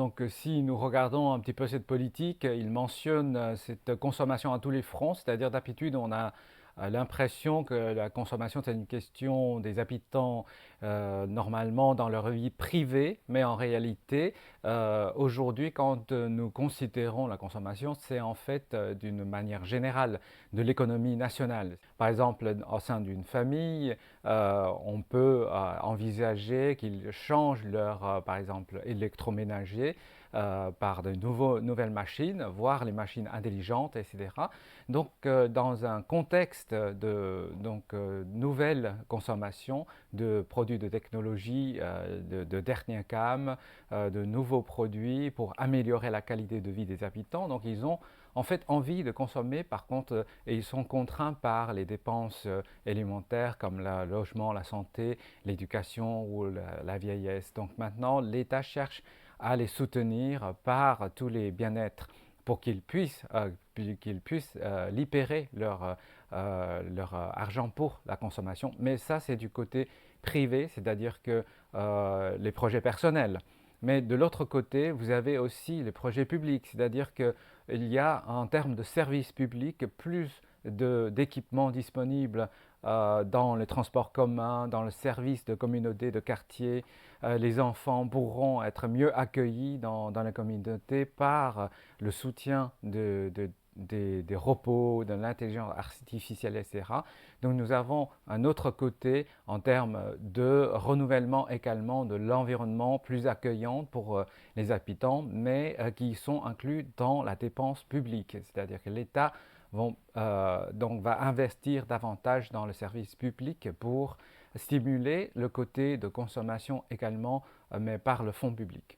Donc, si nous regardons un petit peu cette politique, il mentionne cette consommation à tous les fronts, c'est-à-dire d'habitude, on a l'impression que la consommation, c'est une question des habitants normalement dans leur vie privée, mais en réalité, aujourd'hui, quand nous considérons la consommation, c'est en fait d'une manière générale de l'économie nationale. Par exemple, au sein d'une famille, on peut envisager qu'ils changent leur, par exemple, électroménager par de nouvelles machines, voire les machines intelligentes, etc. Donc, dans un contexte de nouvelle consommation de produits de technologie de dernière gamme, de nouveaux produits pour améliorer la qualité de vie des habitants, donc ils ont en fait envie de consommer, par contre, et ils sont contraints par les dépenses élémentaires comme le logement, la santé, l'éducation ou la vieillesse. Donc maintenant, l'État cherche à les soutenir par tous les bien-être pour qu'ils puissent libérer leur argent pour la consommation. Mais ça, c'est du côté privé, c'est-à-dire que les projets personnels. Mais de l'autre côté, vous avez aussi les projets publics, c'est-à-dire qu'il y a en termes de services publics plus d'équipements disponibles dans les transports communs, dans le service de communauté, de quartier. Les enfants pourront être mieux accueillis dans la communauté par le soutien des robots, de l'intelligence artificielle, etc. Donc nous avons un autre côté en termes de renouvellement également de l'environnement plus accueillant pour les habitants, mais qui sont inclus dans la dépense publique. C'est-à-dire que l'État donc va investir davantage dans le service public pour stimuler le côté de consommation également, mais par le fonds public.